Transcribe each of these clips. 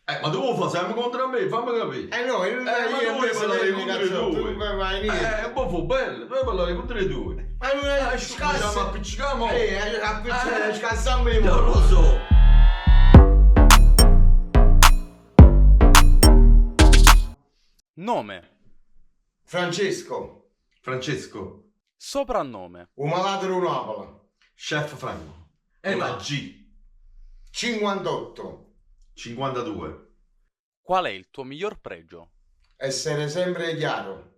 Ma tu fai sempre contro me, fammi capire. No, io Ma tu vuoi parlare contro i due? vai niente. Poi fu bello, puoi parlare contro i due. Ma non è Cominciamo a appiccicare, scassiamo i non lo so. Nome, Francesco, Francesco, soprannome, un malato di Napoli, chef Franco. E E la là. G, 58, 52. qual è il tuo miglior pregio? essere sempre chiaro,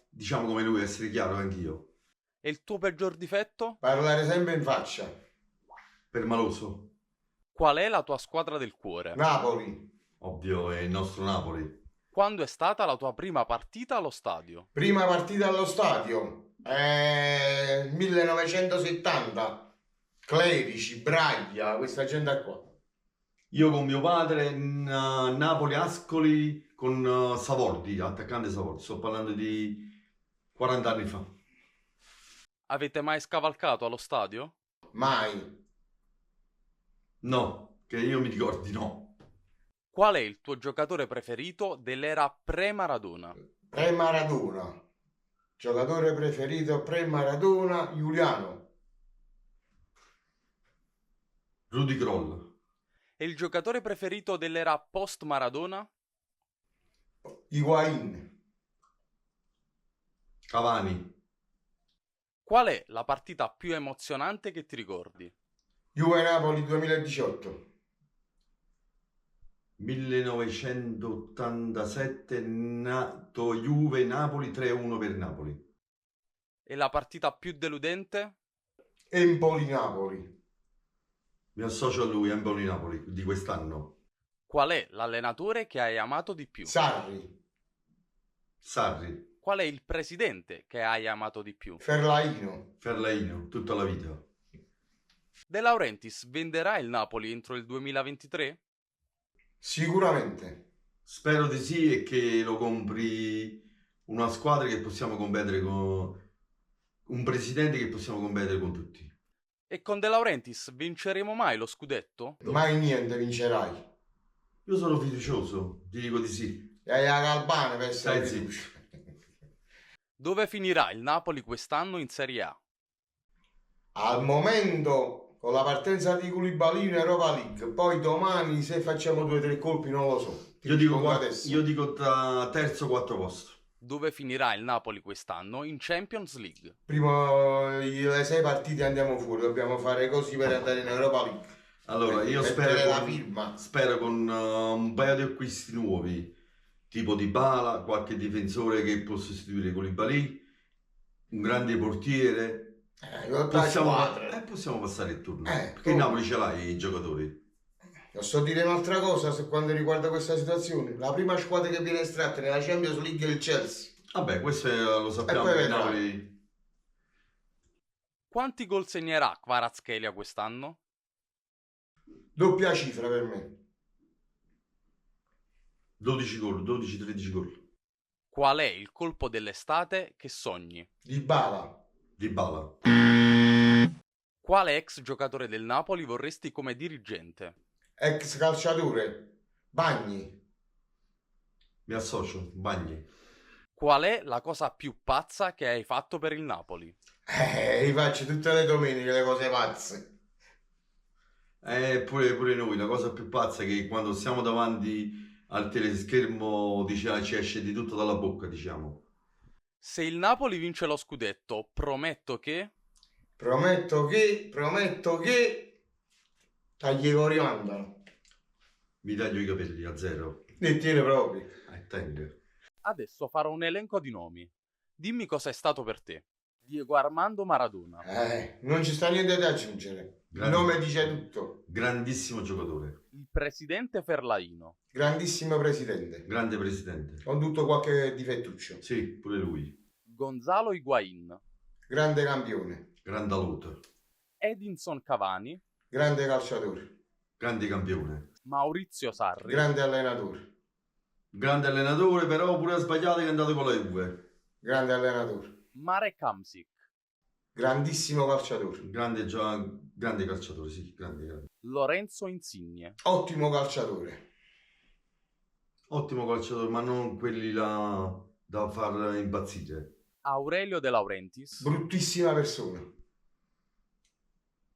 Diciamo come lui, essere chiaro anch'io. E il tuo peggior difetto? parlare sempre in faccia, Permaloso, Qual è la tua squadra del cuore? Napoli, ovvio, è il nostro Napoli. Quando è stata la tua prima partita allo stadio? prima partita allo stadio, 1970, Clerici, Braglia, questa gente qua. Io con mio padre in Napoli-Ascoli con Savordi, attaccante Savordi. Sto parlando di 40 anni fa. Avete mai scavalcato allo stadio? Mai. No, che io mi ricordi no. Qual è il tuo giocatore preferito dell'era pre-Maradona? Pre-Maradona. Giocatore preferito pre-Maradona, Giuliano. Rudy Kroll, E il giocatore preferito dell'era post-Maradona? Higuain. Cavani, Qual è la partita più emozionante che ti ricordi? Juve Napoli 2018. 1987, nato Juve Napoli 3-1 per Napoli. E la partita più deludente? Empoli Napoli. Mi associo a lui, Empoli Napoli, di quest'anno. Qual è l'allenatore che hai amato di più? Sarri. Sarri, Qual è il presidente che hai amato di più? Ferlaino. Ferlaino, tutta la vita. De Laurentiis venderà il Napoli entro il 2023? Sicuramente. Spero di sì e che lo compri una squadra che possiamo competere con... un presidente che possiamo competere con tutti. E con De Laurentiis vinceremo mai lo scudetto? Mai niente vincerai. Io sono fiducioso, ti dico di sì. E hai la Galbana per essere Stai fiducia. Dove finirà il Napoli quest'anno in Serie A? Al momento con la partenza di Koulibaly in Europa League, poi domani se facciamo 2 o 3 colpi non lo so. Ti Io dico, rispondo adesso. io dico tra terzo o quarto posto. Dove finirà il Napoli quest'anno in Champions League? Prima le 6 partite andiamo fuori, dobbiamo fare così per andare in Europa League. Allora, io Mettere spero la con, firma. spero con un paio di acquisti nuovi, tipo Dybala, qualche difensore che può sostituire Koulibaly, un grande portiere. Possiamo passare il turno. Perché il Napoli ce l'hai i giocatori. Posso dire un'altra cosa per quanto riguarda questa situazione? La prima squadra che viene estratta nella Champions League è il Chelsea. Vabbè, questo lo sappiamo poi che il vedrai. Napoli... Quanti gol segnerà Kvaratskhelia quest'anno? Doppia cifra per me. 12 gol, 12-13 gol. Qual è il colpo dell'estate che sogni? Dybala. Dybala. Quale ex giocatore del Napoli vorresti come dirigente? Ex calciatore. Bagni. Mi associo, Bagni. Qual è la cosa più pazza che hai fatto per il Napoli? Io faccio tutte le domeniche le cose pazze. Pure noi, la cosa più pazza è che quando siamo davanti al teleschermo ci esce di tutto dalla bocca, diciamo. Se il Napoli vince lo scudetto, prometto che... Prometto che tagli coriandolo. Mi taglio i capelli a zero. Ne tiene proprio. Tenga. Adesso farò un elenco di nomi. Dimmi cosa è stato per te. Diego Armando Maradona, Non ci sta niente da aggiungere. Il nome dice tutto. Grandissimo giocatore. il presidente Ferlaino, Grandissimo presidente. Grande presidente. Con tutto qualche difettuccio. Sì, pure lui. Gonzalo Higuain, Grande campione. Grandalota. Edinson Cavani, Grande calciatore. Grande campione. Maurizio Sarri, Grande allenatore. Grande allenatore, però pure ha sbagliato che è andato con la Juve. Grande allenatore. Marek Hamsik, Grandissimo calciatore. Grande calciatore, sì, grande. Lorenzo Insigne. Ottimo calciatore. Ottimo calciatore, ma non quelli là da far impazzire. Aurelio De Laurentiis. Bruttissima persona.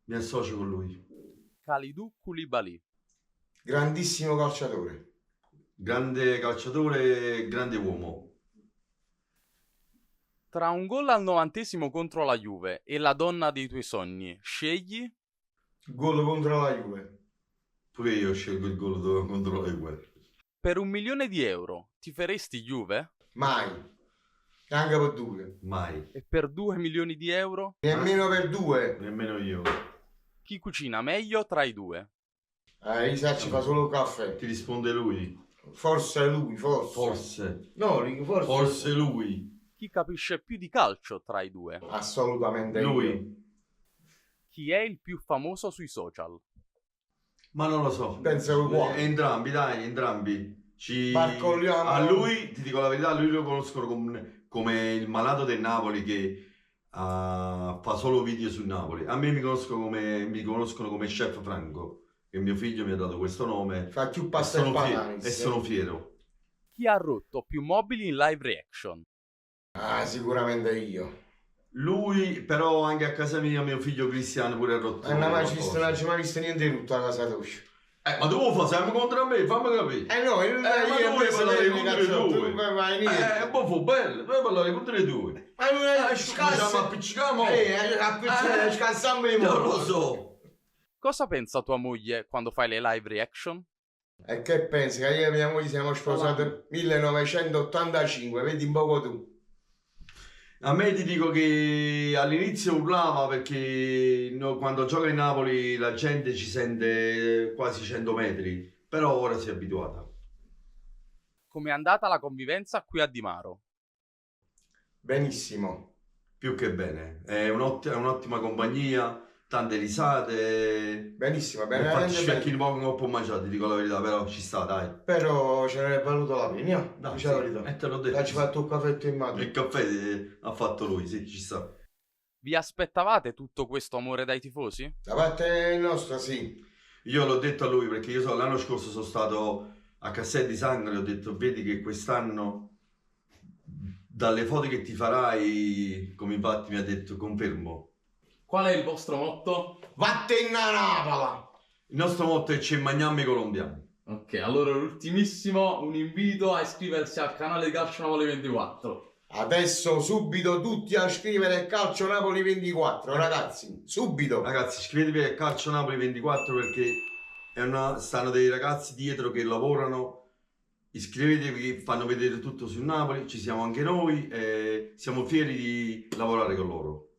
Mi associo con lui. Kalidou Koulibaly. Grandissimo calciatore. Grande calciatore e grande uomo. Tra un gol al 90° contro la Juve e la donna dei tuoi sogni, scegli? Gol contro la Juve. Pure io scelgo il gol contro la Juve. Per 1 milione di euro ti faresti Juve? Mai. Anche per 2. Mai. E per 2 milioni di euro? Nemmeno per 2. Nemmeno io. Chi cucina meglio tra i due? Isa ci fa solo caffè. Ti risponde lui. Forse lui, forse. Forse. No, forse. Forse lui. Chi capisce più di calcio tra i due? Assolutamente Lui. io. Chi è il più famoso sui social? Ma non lo so. Penso uguale. Entrambi, dai, entrambi. Barcolliamo. A lui, ti dico la verità, a lui lo conoscono come il malato del Napoli che fa solo video sul Napoli. A me mi conoscono come Chef Franco, che mio figlio mi ha dato questo nome. Fa più pasta e pane. E sono fiero. Chi ha rotto più mobili in live reaction? Ah, sicuramente io. Lui, però anche a casa mia, mio figlio Cristiano pure ha rotto. Non qualcosa. ci mai visto niente di tutto a casa tua. Ma tu lo fai, siamo contro me, fammi capire. No, ma io tu vuoi parlare contro le due? vai niente. Poi fu bello, puoi parlare contro le due. Ma non è Diciamo appiccichiamo. Scassammo i Non lo so. Cosa pensa tua moglie quando fai le live reaction? E che pensi? Che io e mia moglie siamo sposati nel 1985, vedi un poco tu. A me ti dico che all'inizio urlava perché quando gioca in Napoli la gente ci sente quasi 100 metri, però ora si è abituata. Com'è andata la convivenza qui a Di Maro? Benissimo. Più che bene, è un'ottima compagnia, tante risate. Benissimo, Infatti ci bene. becchi un po' mangiati, ti dico la verità, però ci sta, dai. Però ce ne è valuto la pena. Dai, Dice la verità. E te l'ho detto. Dai, ci fatto un caffetto in mano. Il caffè ha fatto lui, sì, ci sta. Vi aspettavate tutto questo amore dai tifosi? Da parte nostra, sì. Io l'ho detto a lui perché io l'anno scorso sono stato a Castel di Sangro e ho detto vedi che quest'anno dalle foto che ti farai, come infatti mi ha detto, confermo. Qual è il vostro motto? Vattene a Napoli! Il nostro motto è ci mangiamo i colombiani. Ok, allora l'ultimissimo, un invito a iscriversi al canale di Calcio Napoli 24. Adesso subito tutti a scrivere Calcio Napoli 24, ragazzi, subito. Ragazzi, iscrivetevi a Calcio Napoli 24 perché stanno dei ragazzi dietro che lavorano. Iscrivetevi che fanno vedere tutto su Napoli, ci siamo anche noi e siamo fieri di lavorare con loro.